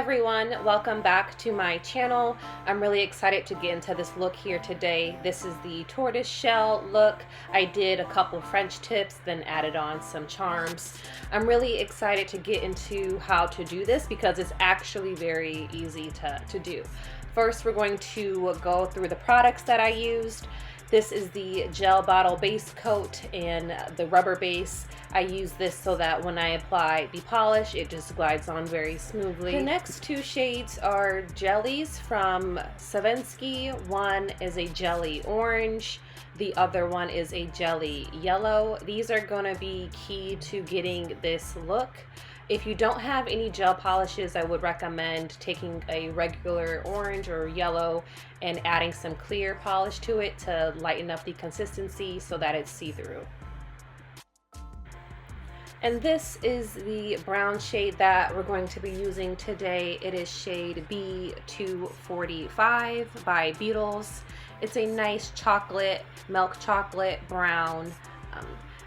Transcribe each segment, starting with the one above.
everyone, welcome back to my channel. I'm really excited to get into this look here today. This is the tortoiseshell look. I did a couple French tips, then added on some charms. I'm really excited to get into how to do this because it's actually very easy to do. First, we're going to go through the products that I used. This is the gel bottle base coat and the rubber base. I use this so that when I apply the polish, it just glides on very smoothly. The next two shades are jellies from Savinsky. One is a jelly orange. The other one is a jelly yellow. These are going to be key to getting this look. If you don't have any gel polishes, I would recommend taking a regular orange or yellow and adding some clear polish to it to lighten up the consistency so that it's see-through. And this is the brown shade that we're going to be using today. It is shade B245 by Beetles. It's a nice chocolate, milk chocolate brown.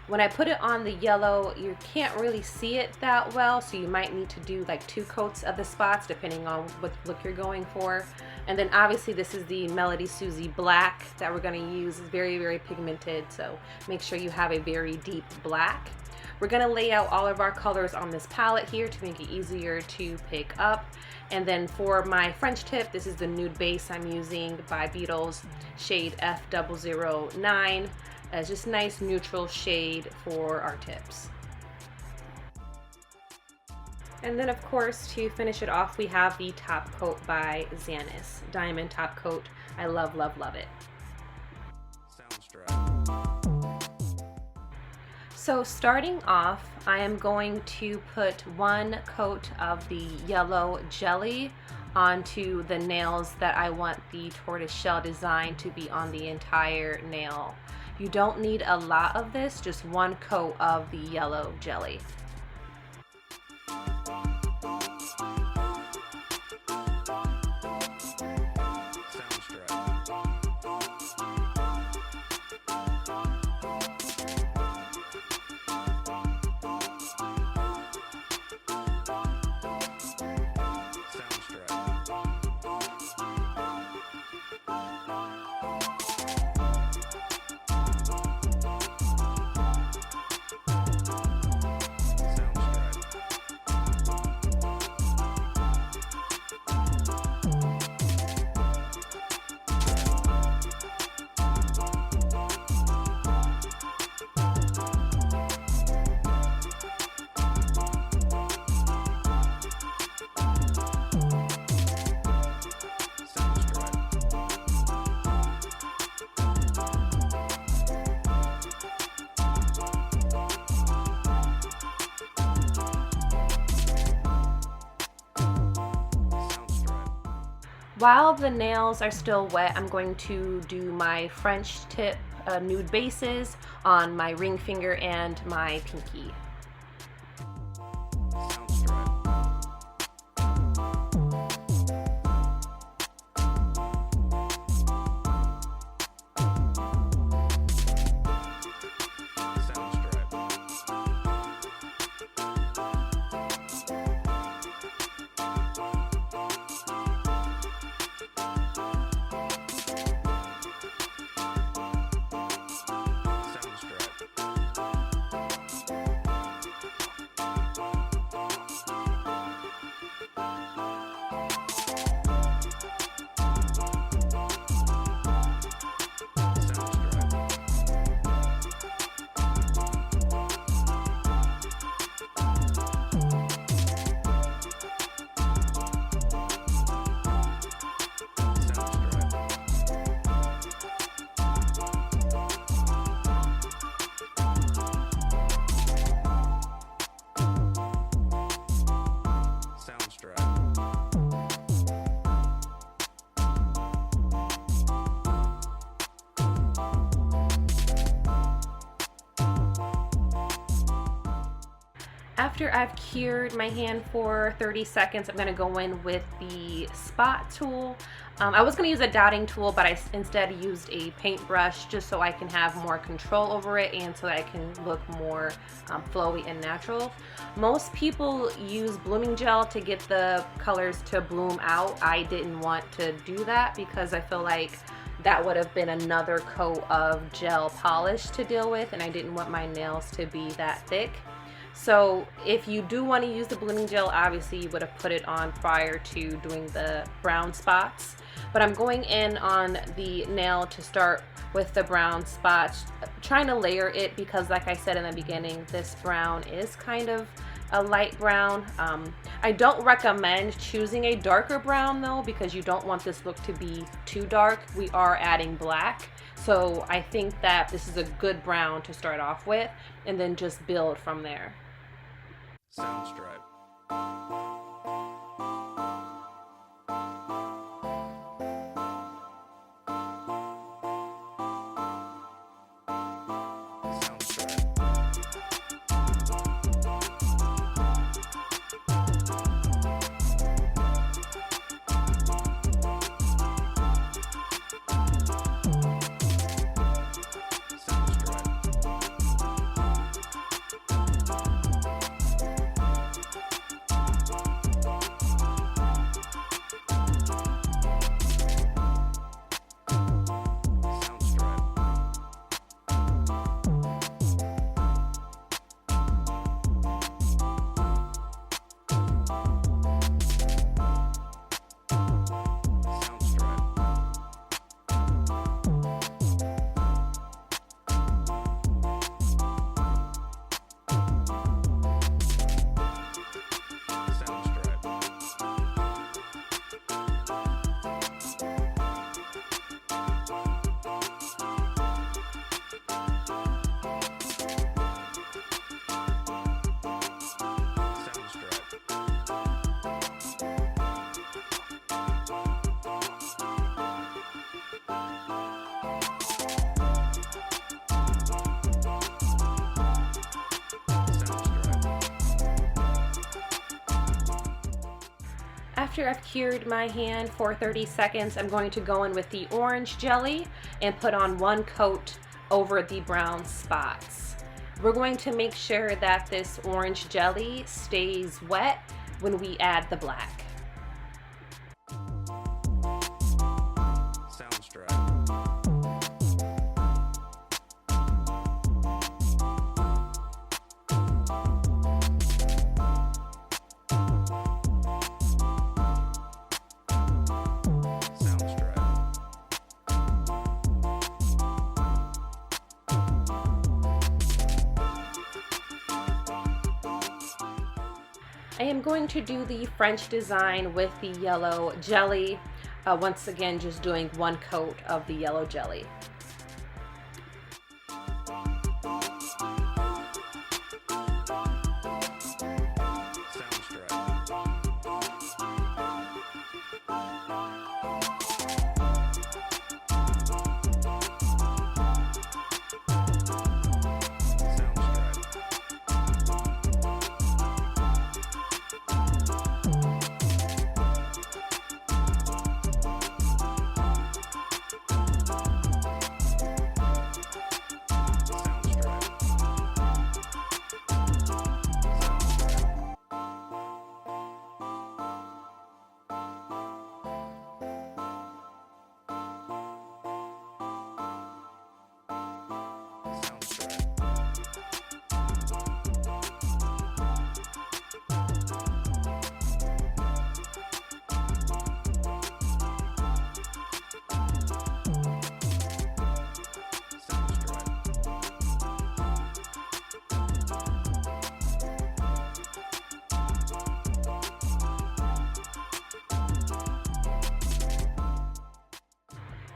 When I put it on the yellow, you can't really see it that well, so you might need to do like 2 coats of the spots depending on what look you're going for. And then obviously this is the Melody Susie black that we're going to use. It's very, very pigmented, so make sure you have a very deep black. We're going to lay out all of our colors on this palette here to make it easier to pick up. And then for my French tip, this is the nude base I'm using by Beetles, shade F009. It's just nice neutral shade for our tips. And then of course, to finish it off, we have the top coat by Xanis, diamond top coat. I love, love, love it. Sounds dry. So starting off, I am going to put 1 coat of the yellow jelly onto the nails that I want the tortoiseshell design to be on the entire nail. You don't need a lot of this, just 1 coat of the yellow jelly. While the nails are still wet, I'm going to do my French tip nude bases on my ring finger and my pinky. After I've cured my hand for 30 seconds, I'm going to go in with the spot tool. I was going to use a dotting tool, but I instead used a paintbrush just so I can have more control over it and so that I can look more flowy and natural. Most people use blooming gel to get the colors to bloom out. I didn't want to do that because I feel like that would have been another coat of gel polish to deal with, and I didn't want my nails to be that thick. So if you do want to use the blooming gel, obviously you would have put it on prior to doing the brown spots. But I'm going in on the nail to start with the brown spots, trying to layer it because like I said in the beginning, this brown is kind of a light brown. I don't recommend choosing a darker brown though, because you don't want this look to be too dark. We are adding black. So I think that this is a good brown to start off with and then just build from there. Soundstripe. After I've cured my hand for 30 seconds, I'm going to go in with the orange jelly and put on one coat over the brown spots. We're going to make sure that this orange jelly stays wet when we add the black. Soundstripe. I am going to do the French design with the yellow jelly. Once again, just doing one coat of the yellow jelly.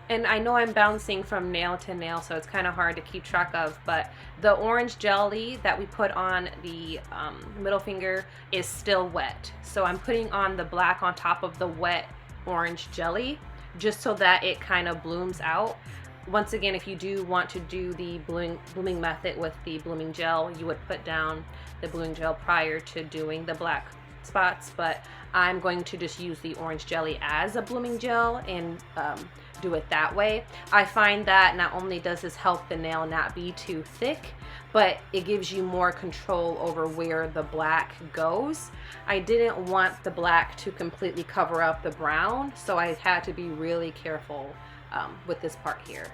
And I know I'm bouncing from nail to nail, so it's kind of hard to keep track of, but the orange jelly that we put on the middle finger is still wet. So I'm putting on the black on top of the wet orange jelly just so that it kind of blooms out. Once again, if you do want to do the blooming method with the blooming gel, you would put down the blooming gel prior to doing the black spots, but I'm going to just use the orange jelly as a blooming gel and do it that way. I find that not only does this help the nail not be too thick, but it gives you more control over where the black goes. I didn't want the black to completely cover up the brown, so I had to be really careful with this part here.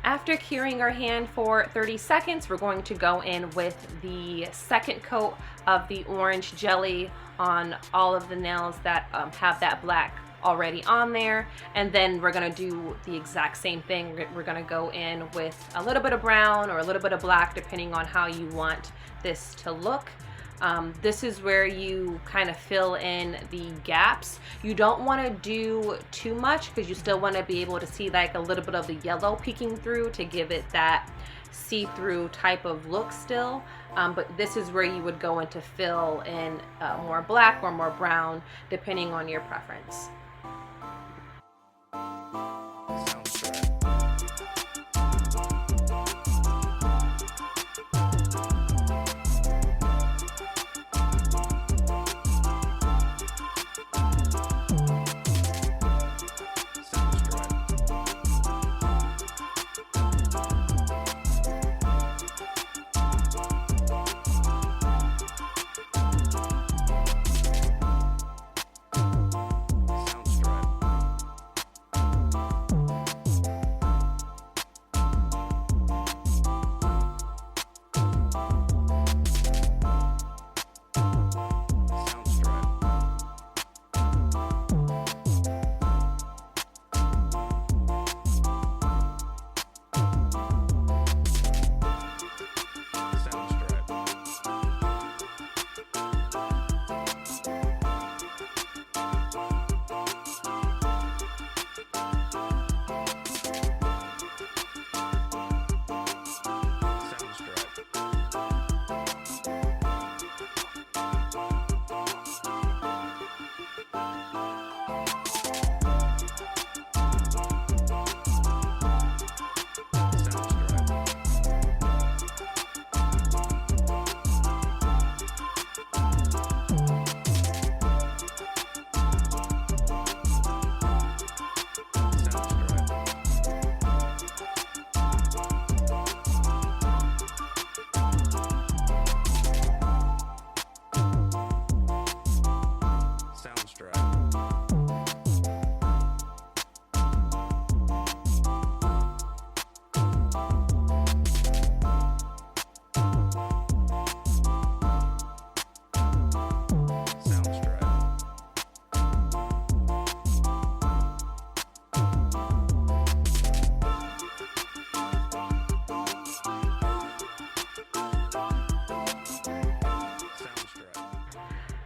After curing our hand for 30 seconds, we're going to go in with the second coat of the orange jelly on all of the nails that have that black already on there, and then we're going to do the exact same thing. We're going to go in with a little bit of brown or a little bit of black depending on how you want this to look. This is where you kind of fill in the gaps. You don't want to do too much because you still want to be able to see like a little bit of the yellow peeking through to give it that see-through type of look still. But this is where you would go in to fill in more black or more brown depending on your preference.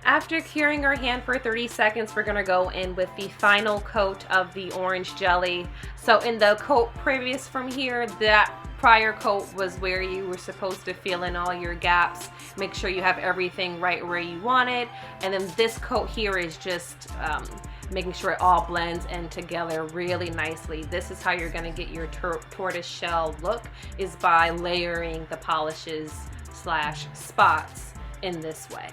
After curing our hand for 30 seconds, we're gonna go in with the final coat of the orange jelly. So in the coat previous from here, that prior coat was where you were supposed to fill in all your gaps, make sure you have everything right where you want it. And then this coat here is just making sure it all blends in together really nicely. This is how you're gonna get your tortoise shell look, is by layering the polishes slash spots in this way.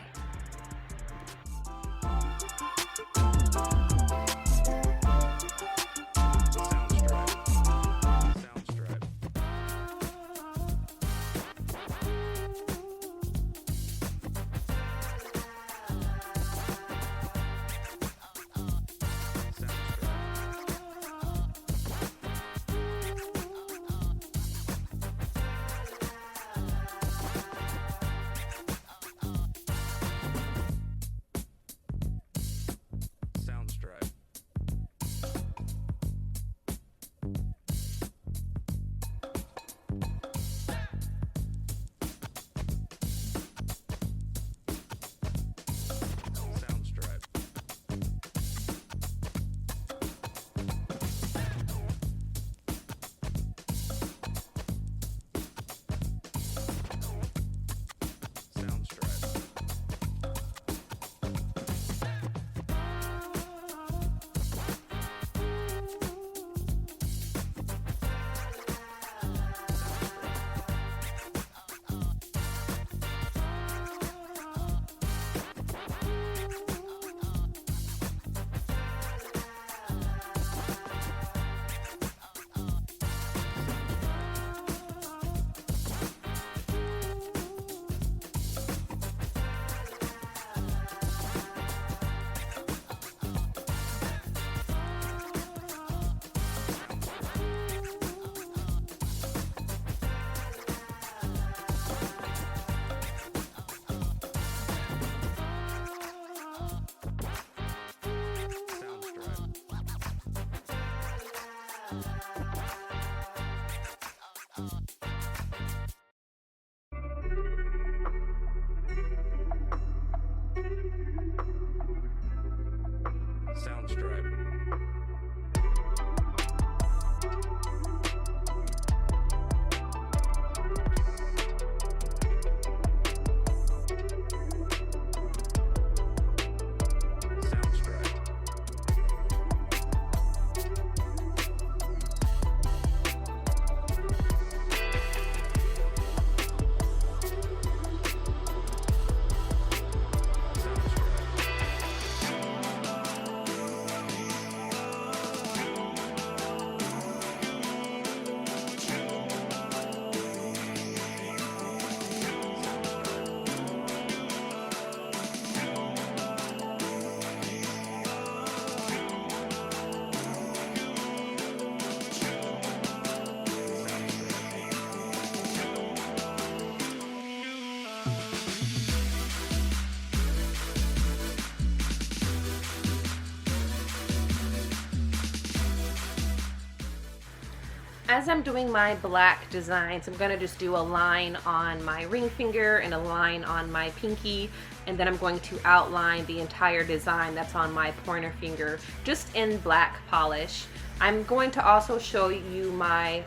As I'm doing my black designs, I'm going to just do a line on my ring finger and a line on my pinky, and then I'm going to outline the entire design that's on my pointer finger just in black polish. I'm going to also show you my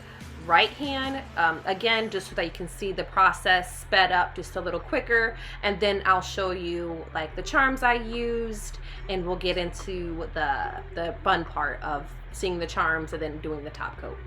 right hand, again, just so that you can see the process sped up just a little quicker, and then I'll show you like the charms I used, and we'll get into the fun part of seeing the charms and then doing the top coat.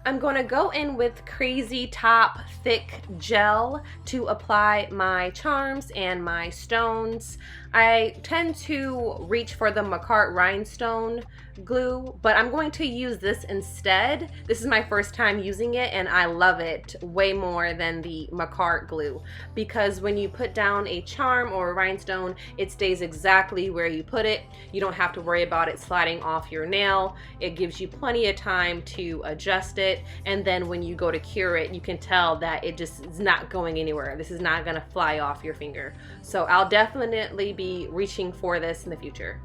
I'm going to go in with Crazy Top Thick Gel to apply my charms and my stones. I tend to reach for the Macart Rhinestone glue, but I'm going to use this instead. This is my first time using it and I love it way more than the Macart glue, because when you put down a charm or a rhinestone, it stays exactly where you put it. You don't have to worry about it sliding off your nail. It gives you plenty of time to adjust it, and then when you go to cure it, you can tell that it just is not going anywhere. This is not gonna fly off your finger. So I'll definitely be reaching for this in the future.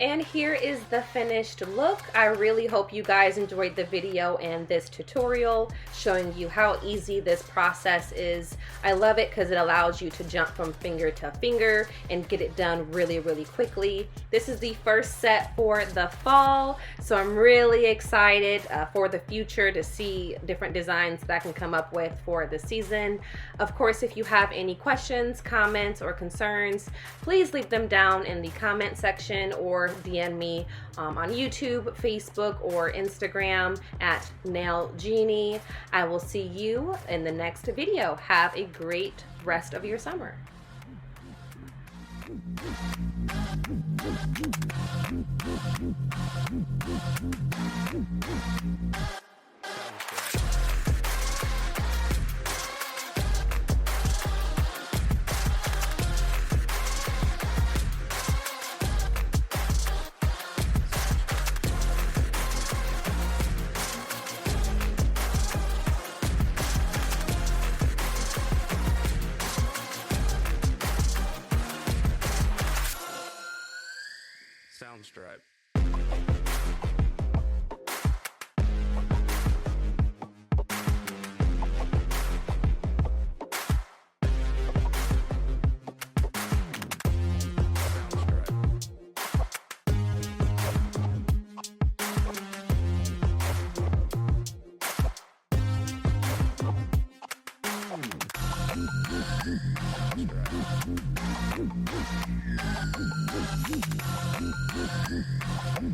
And here is the finished look. I really hope you guys enjoyed the video and this tutorial showing you how easy this process is. I love it because it allows you to jump from finger to finger and get it done really, really quickly. This is the first set for the fall, so I'm really excited for the future to see different designs that I can come up with for the season. Of course, if you have any questions, comments, or concerns, please leave them down in the comment section or DM me on YouTube, Facebook, or Instagram at Nail Genie. I will see you in the next video. Have a great rest of your summer. Soundstripe. Soundstripe.